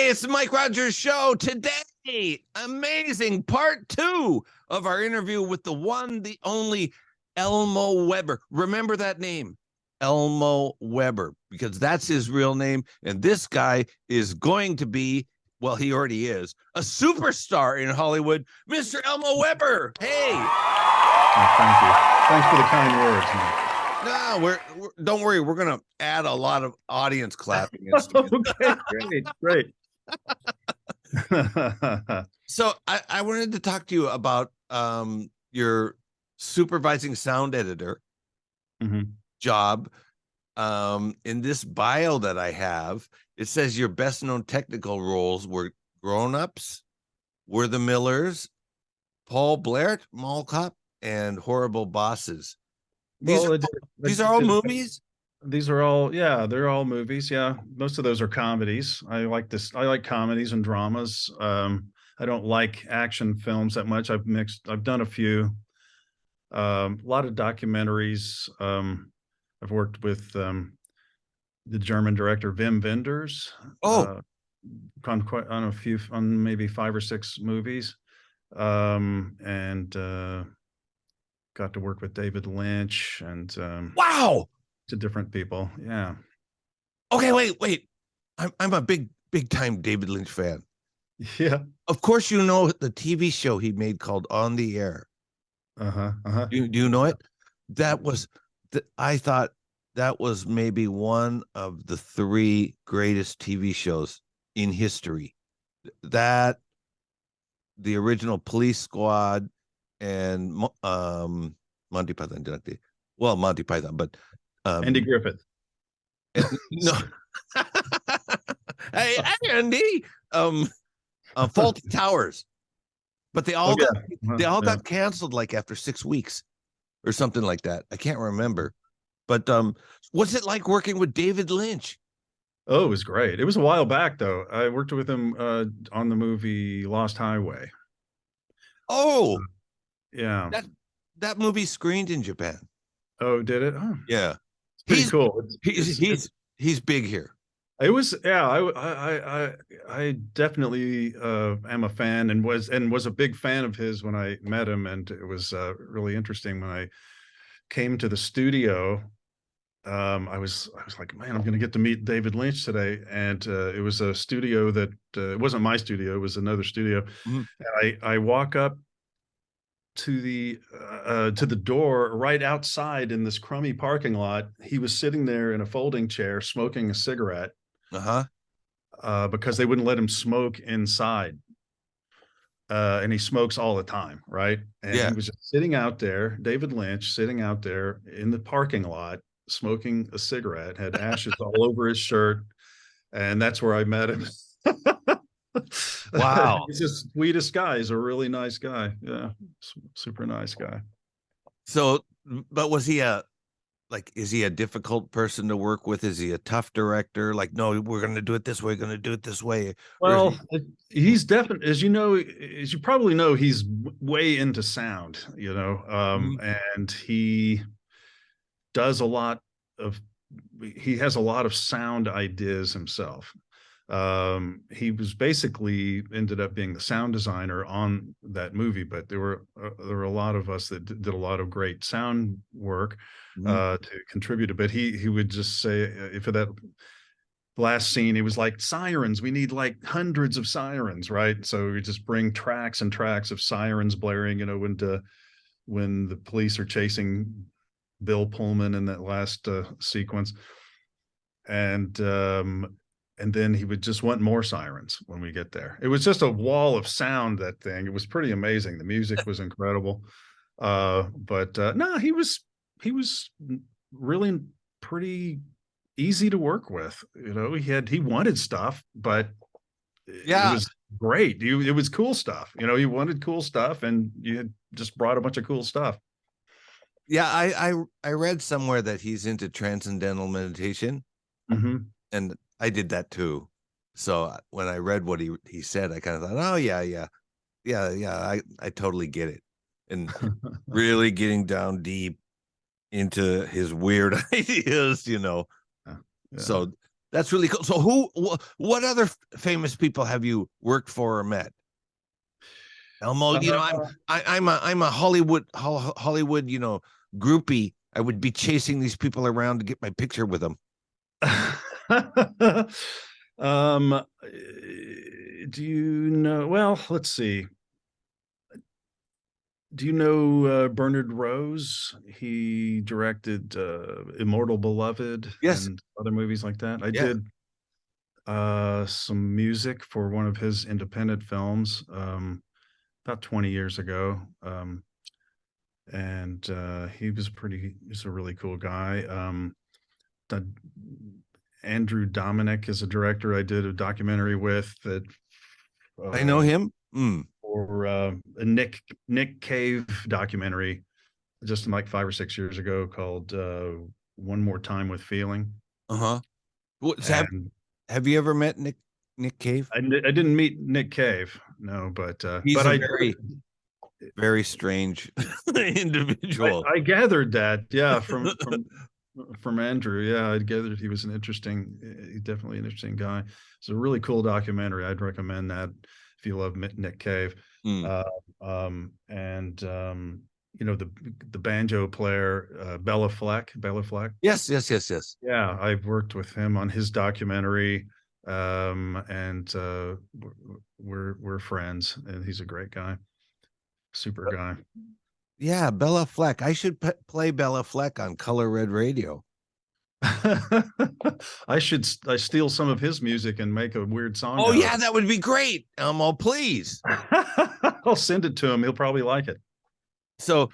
Hey, it's the Mike Rogers Show. Today, amazing part 2 of our interview with the one, the only Elmo Weber. Remember that name, Elmo Weber, because that's his real name. And this guy is going to be, well, he already is, a superstar in Hollywood, Mr. Elmo Weber. Hey. Oh, thank you. Thanks for the kind words, Mike. No, we're don't worry. We're going to add a lot of audience clapping. Okay, great. So I wanted to talk to you about your supervising sound editor job. In this bio that I have, it says your best known technical roles were Grown Ups, We're the Millers, Paul Blart, Mall Cop, and Horrible Bosses. These are all movies? These are all, they're all movies. Yeah, most of those are comedies. I like comedies and dramas. I don't like action films that much. I've done a few. A lot of documentaries. I've worked with the German director Wim Wenders. On maybe 5 or 6 movies. And got to work with David Lynch and wow, to different people. Yeah. Okay, wait. I'm a big time David Lynch fan. Yeah. Of course, you know the TV show he made called On the Air. Do you know it? I thought that was maybe one of the 3 greatest TV shows in history. That, the original Police Squad, and Monty Python. Well, Monty Python, but Andy Griffith. No. Hey, Andy. Faulty Towers. But they all got canceled like after 6 weeks or something like that. I can't remember. But what's it like working with David Lynch? Oh, it was great. It was a while back though. I worked with him on the movie Lost Highway. Oh, yeah. That movie screened in Japan. Oh, did it? Oh. Yeah. It's pretty cool. He's big here. It was, I definitely am a fan and was a big fan of his when I met him, and it was really interesting when I came to the studio. I was like, man, I'm going to get to meet David Lynch today, and it was a studio that it wasn't my studio; it was another studio. And I walk up to the door right outside in this crummy parking lot. He was sitting there in a folding chair smoking a cigarette. Because they wouldn't let him smoke inside. And he smokes all the time, right? And he was just sitting out there, David Lynch sitting out there in the parking lot smoking a cigarette, had ashes all over his shirt, and that's where I met him. Wow. He's the sweetest guy. He's a really nice guy. Yeah, super nice guy. So, but is he a difficult person to work with? Is he a tough director? Like, no, we're going to do it this way, going to do it this way. Well, he's definitely, as you probably know, he's way into sound, and he does he has a lot of sound ideas himself. He was basically ended up being the sound designer on that movie, but there were a lot of us that did a lot of great sound work to contribute a bit. He would just say, for that last scene, it was like sirens. We need like hundreds of sirens, right? So we just bring tracks and tracks of sirens blaring, when the police are chasing Bill Pullman in that last sequence. And then he would just want more sirens when we get there. It was just a wall of sound, that thing. It was pretty amazing. The music was incredible. No, he was really pretty easy to work with. He wanted stuff, but it was great. It was cool stuff. He wanted cool stuff, and you had just brought a bunch of cool stuff. Yeah, I read somewhere that he's into transcendental meditation, and I did that too. So when I read what he said, I kind of thought, oh yeah, I totally get it. And really getting down deep into his weird ideas, Yeah. So That's really cool. So what other famous people have you worked for or met? Elmo, I'm a Hollywood, groupie. I would be chasing these people around to get my picture with them. Do you know? Well, let's see. Do you know Bernard Rose? He directed Immortal Beloved and other movies like that. I did some music for one of his independent films about 20 years ago. And he's a really cool guy. Andrew Dominic is a director I did a documentary with that. I know him. Or a Nick Cave documentary just like 5 or 6 years ago called One More Time with Feeling. Have you ever met Nick Cave? I didn't meet Nick Cave, no, but he's a very strange individual. I gathered that, yeah, from Andrew. Yeah, I gathered he was definitely an interesting guy. It's a really cool documentary. I'd recommend that if you love Nick Cave. The banjo player Bella Fleck. Yes. Yeah, I've worked with him on his documentary, and we're friends, and he's a great guy, super guy. Yeah, Bella Fleck. I should play Bella Fleck on Color Red Radio. I steal some of his music and make a weird song. Oh yeah, that would be great, Elmo. Please. I'll send it to him. He'll probably like it. So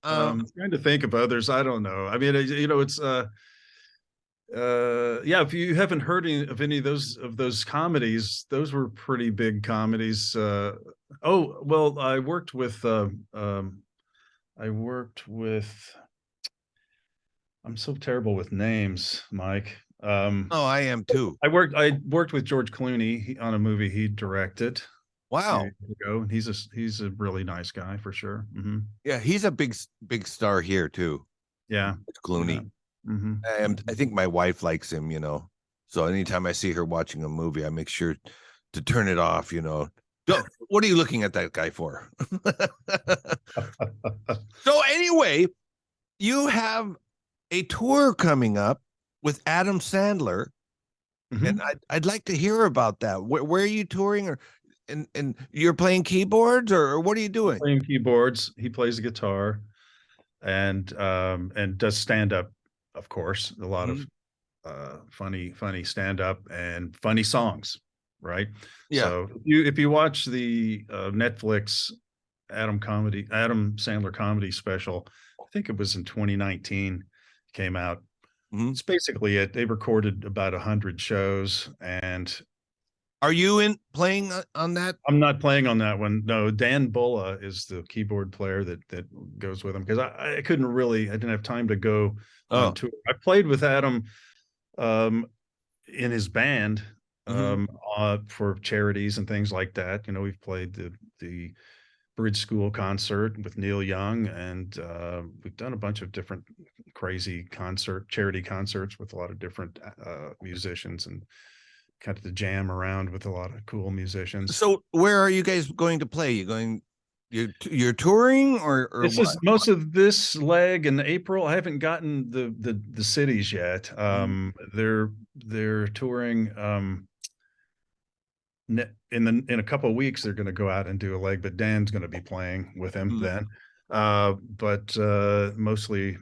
I'm trying to think of others. I don't know. I mean, it's if you haven't heard of any of those comedies, those were pretty big comedies. I worked with I'm so terrible with names, Mike. I am too. I worked with George Clooney on a movie he directed. Wow. And he's a really nice guy for sure. Mm-hmm. Yeah, he's a big star here too. Yeah, Clooney. Yeah. Mm-hmm. And I think my wife likes him, So anytime I see her watching a movie, I make sure to turn it off, What are you looking at that guy for? So anyway, you have a tour coming up with Adam Sandler, and I'd like to hear about that. Where are you touring, and you're playing keyboards, or what are you doing? Playing keyboards. He plays the guitar, and does stand up, of course. A lot of funny stand up and funny songs, right? Yeah. So if you watch the Netflix Adam Sandler comedy special, I think it was in 2019, came out. It's basically it. They recorded about 100 shows. And are you playing on that? I'm not playing on that one. No, Dan Bulla is the keyboard player that goes with him, because I didn't have time to go on tour. I played with Adam in his band for charities and things like that. We've played the Bridge School concert with Neil Young, and we've done a bunch of different crazy charity concerts with a lot of different musicians, and kind of the jam around with a lot of cool musicians. So where are you guys going to play? You're touring, or this is most of this leg in April. I haven't gotten the cities yet. They're touring in a couple of weeks. They're going to go out and do a leg, but Dan's going to be playing with him then. But mostly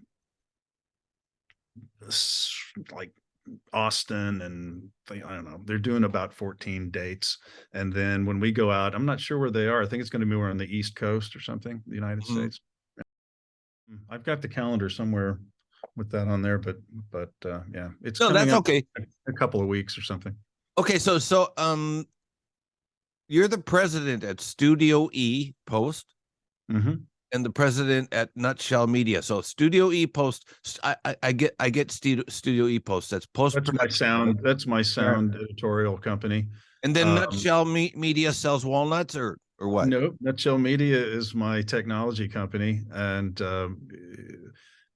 like Austin, and I don't know, they're doing about 14 dates. And then when we go out, I'm not sure where they are. I think it's going to be more on the East Coast or something, the United States. I've got the calendar somewhere with that on there, but yeah, it's that's okay. A couple of weeks or something. Okay, so you're the president at Studio E Post, and the president at Nutshell Media. So Studio E Post, I get Studio E Post. That's post. That's my sound editorial company. And then Nutshell Media sells walnuts, or what? No, Nutshell Media is my technology company, and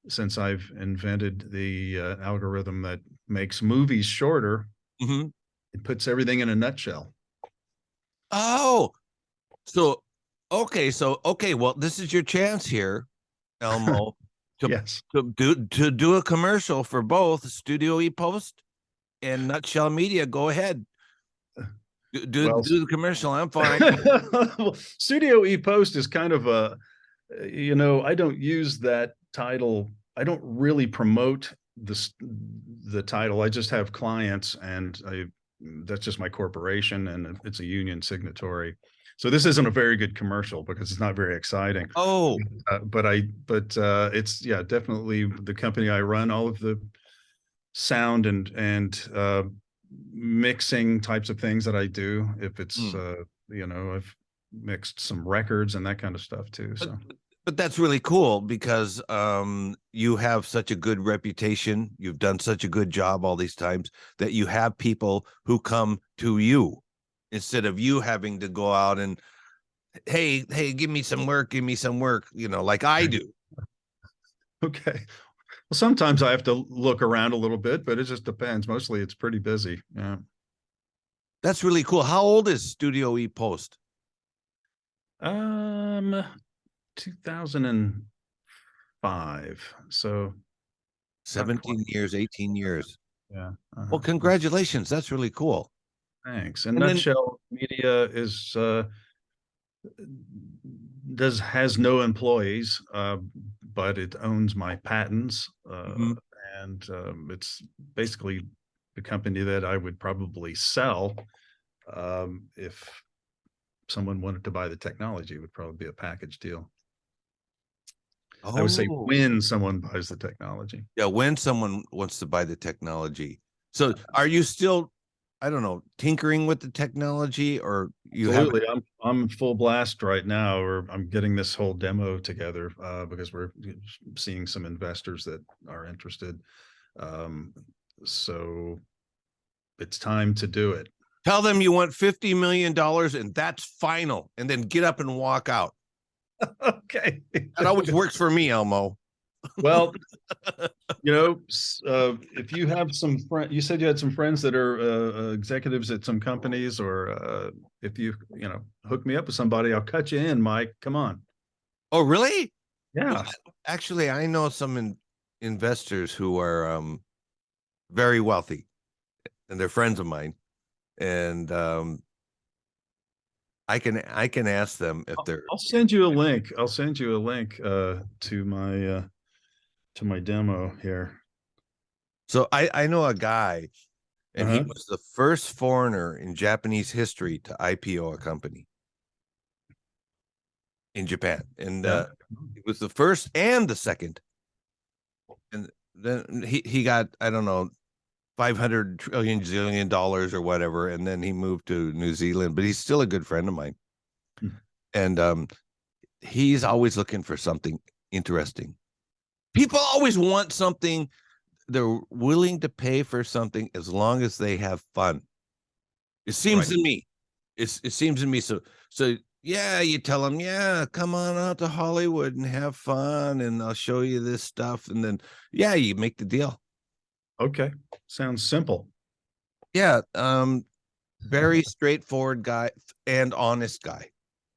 since I've invented the algorithm that makes movies shorter, it puts everything in a nutshell. Oh, so okay. Well, this is your chance here, Elmo, to do a commercial for both Studio E Post and Nutshell Media. Go ahead. Do the commercial. I'm fine. Well, Studio E Post is kind of a, I don't use that title. I don't really promote the title. I just have clients, and that's just my corporation, and it's a union signatory. So this isn't a very good commercial because it's not very exciting. Oh, but it's definitely the company I run. All of the sound and mixing types of things that I do. If it's I've mixed some records and that kind of stuff too. But that's really cool because you have such a good reputation. You've done such a good job all these times that you have people who come to you instead of you having to go out and, hey, give me some work, like I do. Okay. Well, sometimes I have to look around a little bit, but it just depends. Mostly it's pretty busy. Yeah. That's really cool. How old is Studio E Post? 2005. So 17 years, 18 years. Yeah. Well, congratulations. That's really cool. Thanks. And Nutshell Media is has no employees, but it owns my patents, and it's basically the company that I would probably sell if someone wanted to buy the technology. It would probably be a package deal. I would say when someone buys the technology. Yeah, when someone wants to buy the technology. So are you still, I don't know, tinkering with the technology, or you Absolutely. I'm full blast right now, or I'm getting this whole demo together because we're seeing some investors that are interested. So it's time to do it. Tell them you want $50 million and that's final, and then get up and walk out. Okay. That always works for me, Elmo. Well, if you have some friends, you said you had some friends that are executives at some companies, or if you hook me up with somebody, I'll cut you in, Mike. Come on. Oh, really? Yeah. Well, actually, I know some investors who are very wealthy, and they're friends of mine, and I can ask them if they're. I'll send you a link. I'll send you a link to my demo here. So I know a guy, and he was the first foreigner in Japanese history to IPO a company in Japan, and he was the first and the second. And then he got, I don't know, $500 trillion or whatever, and then he moved to New Zealand, but he's still a good friend of mine. And he's always looking for something interesting. People always want something. They're willing to pay for something as long as they have fun. It seems to me. It seems to me. So yeah, you tell them, yeah, come on out to Hollywood and have fun, and I'll show you this stuff, and then you make the deal. Okay, sounds simple. Yeah, very straightforward guy and honest guy,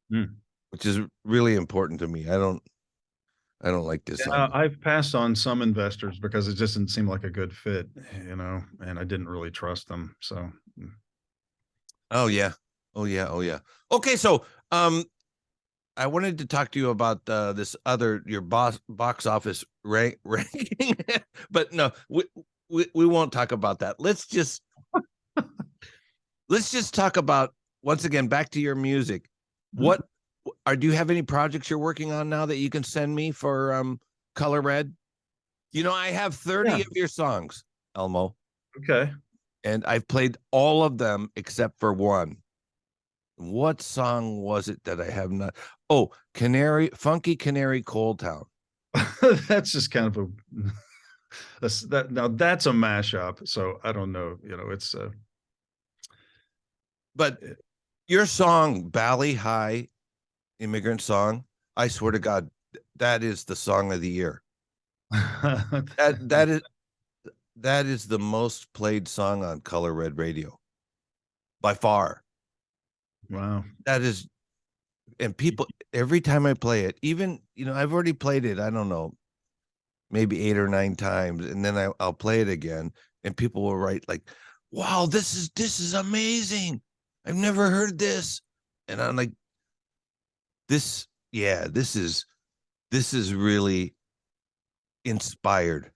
which is really important to me. I don't like this. I've passed on some investors because it just didn't seem like a good fit, and I didn't really trust them. So. Oh yeah. Okay, so I wanted to talk to you about this your box office ranking, but no, we won't talk about that. Let's just talk about, once again, back to your music. Do you have any projects you're working on now that you can send me for Color Red? I have 30 of your songs, Elmo. Okay. And I've played all of them except for one. What song was it that I have not? Oh, Funky Canary Cold Town. That's just kind of now that's a mashup. So I don't know, it's but your song, Bali High Immigrant Song, I swear to God, that is the song of the year. That is the most played song on Color Red Radio by far. Wow. That is, and people, every time I play it, even, I've already played it, I don't know, maybe 8 or 9 times, and then I'll play it again, and people will write like, wow, this is amazing. I've never heard this. And I'm like, this is really inspired.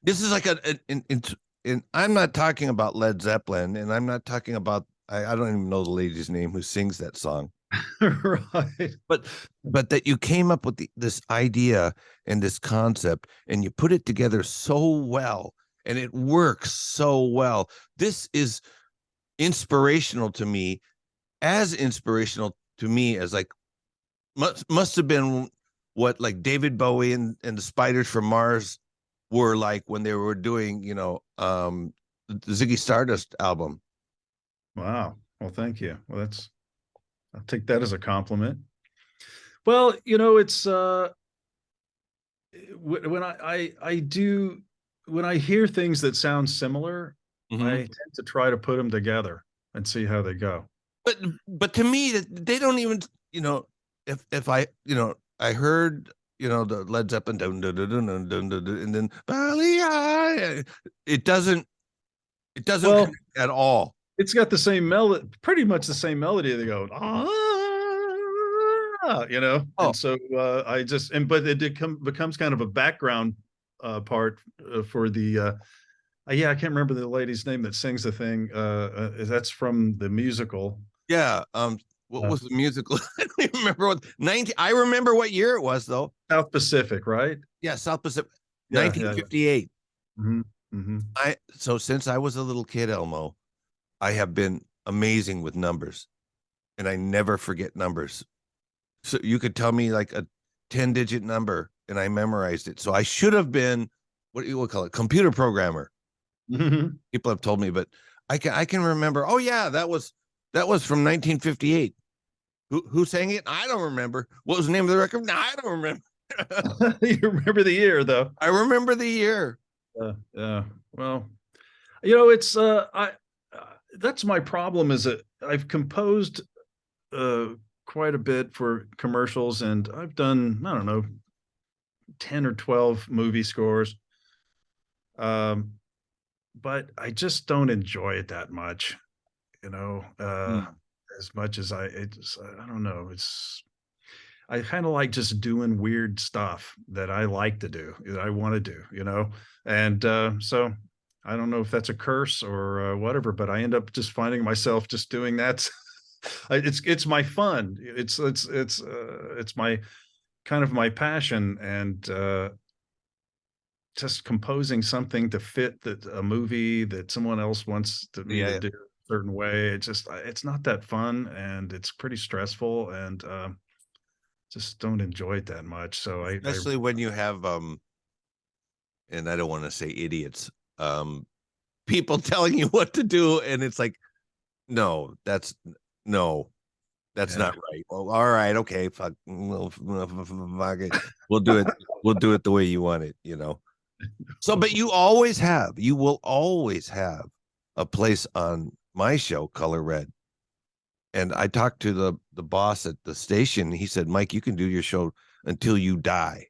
This is like and I'm not talking about Led Zeppelin, and I'm not talking about, I don't even know the lady's name who sings that song. Right. But that you came up with this idea and this concept, and you put it together so well, and it works so well. This is inspirational to me, as like must have been what like David Bowie and the Spiders from Mars were like when they were doing, the Ziggy Stardust album. Wow. Well, thank you. Well, I'll take that as a compliment. Well, it's when I hear things that sound similar, I tend to try to put them together and see how they go. But to me, they don't even, if I, I heard, the Led Zeppelin, and then it doesn't connect at all. It's got the same melody, pretty much the same melody. They go, and so but it becomes kind of a background part for the I can't remember the lady's name that sings the thing. That's from the musical. Yeah. What was the musical? I don't even remember I remember what year it was though. South Pacific, right? Yeah, South Pacific. 1958. Yeah. So since I was a little kid, Elmo, I have been amazing with numbers, and I never forget numbers. So you could tell me like a 10-digit number, and I memorized it. So I should have been, what do you call it, computer programmer. People have told me, but I can remember. Oh yeah, that was from 1958. Who sang it? I don't remember. What was the name of the record? No, I don't remember. You remember the year though? I remember the year. Yeah. Well, it's that's my problem, is that I've composed quite a bit for commercials, and I've done, I don't know, 10 or 12 movie scores. But I just don't enjoy it that much, as much as I don't know. I kind of like just doing weird stuff that I like to do, that I want to do, and so I don't know if that's a curse or whatever, but I end up just finding myself just doing that. It's my fun. It's my kind of my passion, and just composing something to fit a movie that someone else wants to do a certain way. It's not that fun, and it's pretty stressful, and just don't enjoy it that much. So especially when you have and I don't want to say idiots, people telling you what to do, and it's like, no, that's not right. Well, all right, okay, fuck it. We'll do it the way you want it, So, but you will always have a place on my show, Color Red. And I talked to the boss at the station. He said, Mike, you can do your show until you die.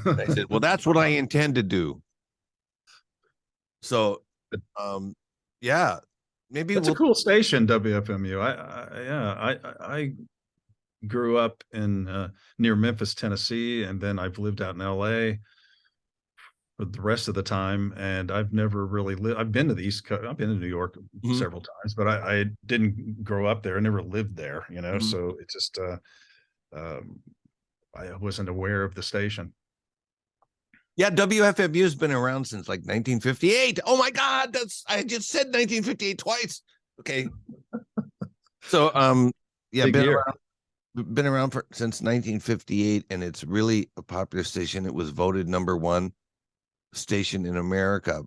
And I said, well, that's what I intend to do. So, maybe it's a cool station, WFMU. I grew up in near Memphis, Tennessee, and then I've lived out in LA for the rest of the time, and I've never really lived. I've been to the East Coast. I've been to New York several times, but I didn't grow up there. I never lived there, So it's just I wasn't aware of the station. Yeah, WFMU has been around since like 1958. Oh my God, I just said 1958 twice. Okay. So been around since 1958, and it's really a popular station. It was voted #1 station in America,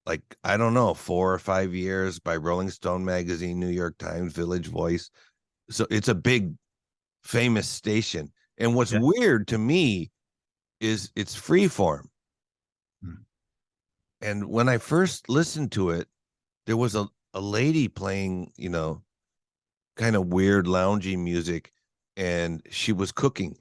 like, I don't know, 4 or 5 years by Rolling Stone magazine, New York Times, Village Voice. So it's a big, famous station. And what's weird to me is it's free form. Hmm. And when I first listened to it, there was a lady playing, you know, kind of weird loungy music, and she was cooking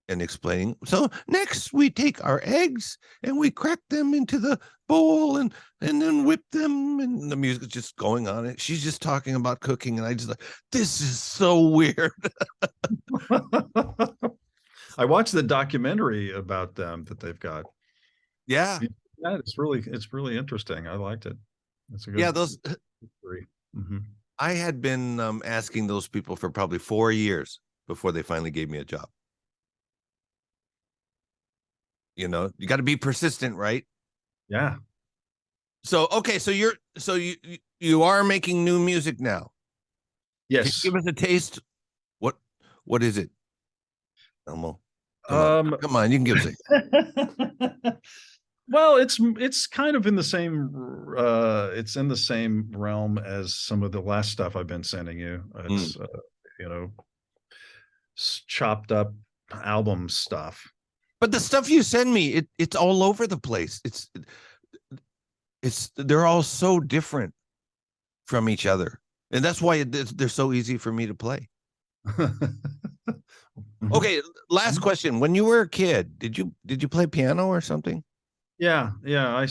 and explaining. So next we take our eggs and we crack them into the bowl and then whip them, and the music's just going on. And she's just talking about cooking, and I just like, this is so weird. I watched the documentary about them that they've got. Yeah. Yeah, it's really interesting. I liked it. That's a good those story. Mm-hmm. I had been asking those people for probably 4 years before they finally gave me a job. You know, you got to be persistent, right? Yeah. So, okay. So you are making new music now. Yes. Can you give us a taste. What is it, Elmo? Come on, you can give us a. Well, it's kind of in the same it's in the same realm as some of the last stuff I've been sending you. It's you know, chopped up album stuff. But the stuff you send me, it's all over the place. They're all so different from each other, and that's why they're so easy for me to play. Okay, last question. When you were a kid, did you play piano or something? Yeah. I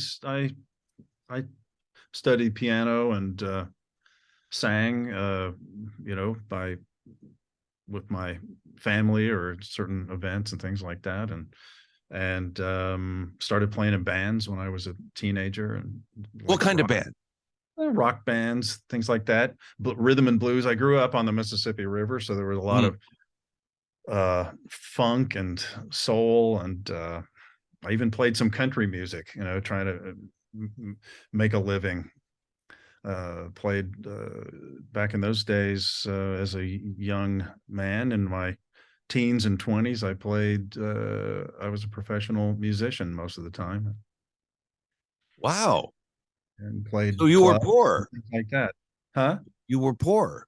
studied piano and sang, you know, with my family or certain events and things like that, and started playing in bands when I was a teenager. And what kind of band? Rock bands, things like that. Rhythm and blues. I grew up on the Mississippi River, so there was a lot of funk and soul, and I even played some country music, you know, trying to make a living. Played back in those days as a young man in my teens and 20s. I played, I was a professional musician most of the time. Wow. And played. So you were poor. Like that. Huh? You were poor.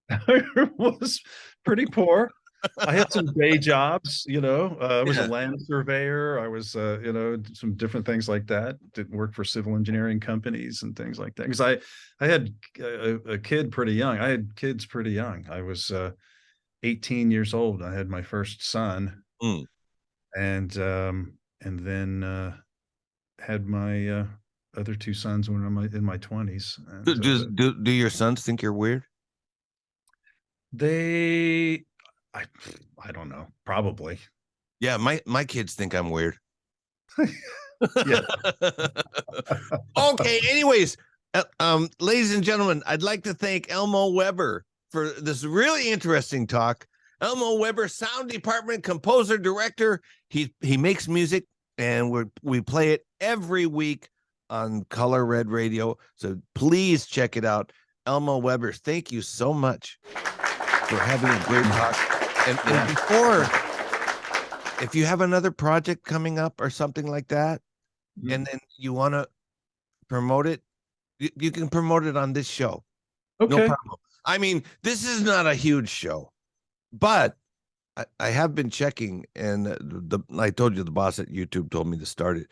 I was pretty poor. I had some day jobs, you know. I was a land surveyor. I was, you know, some different things like that. Did work for civil engineering companies and things like that. Because I had a kid pretty young. I had kids pretty young. I was 18 years old. I had my first son, and then had my other two sons when I'm in my 20s. And, do your sons think you're weird? I don't know. Probably. Yeah, my kids think I'm weird. Yeah. Okay. Anyways, ladies and gentlemen, I'd like to thank Elmo Weber for this really interesting talk. Elmo Weber, sound department composer director. He makes music, and we play it every week on Color Red Radio. So please check it out. Elmo Weber, thank you so much for having a great talk. And before, if you have another project coming up or something like that, and then you want to promote it, you can promote it on this show. Okay. No problem. I mean, this is not a huge show, but I have been checking, and I told you the boss at YouTube told me to start it.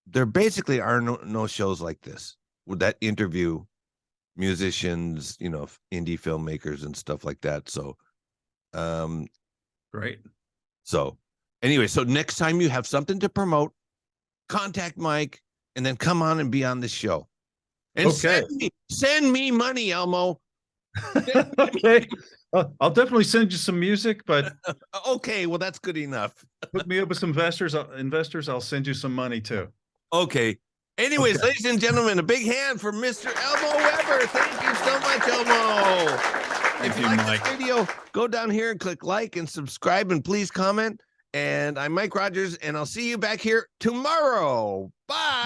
There basically are no shows like this with that interview musicians, you know, indie filmmakers and stuff like that. So great. So anyway, so next time you have something to promote, contact Mike, and then come on and be on this show. And okay. Send me money, Elmo. Okay. I'll definitely send you some music, but okay, well, that's good enough. Hook me up with some investors. I'll send you some money too. Okay. Anyways, ladies and gentlemen, a big hand for Mr. Elmo Weber. Thank you so much, Elmo. If you like this video, go down here and click like and subscribe, and please comment. And I'm Mike Rogers, and I'll see you back here tomorrow. Bye.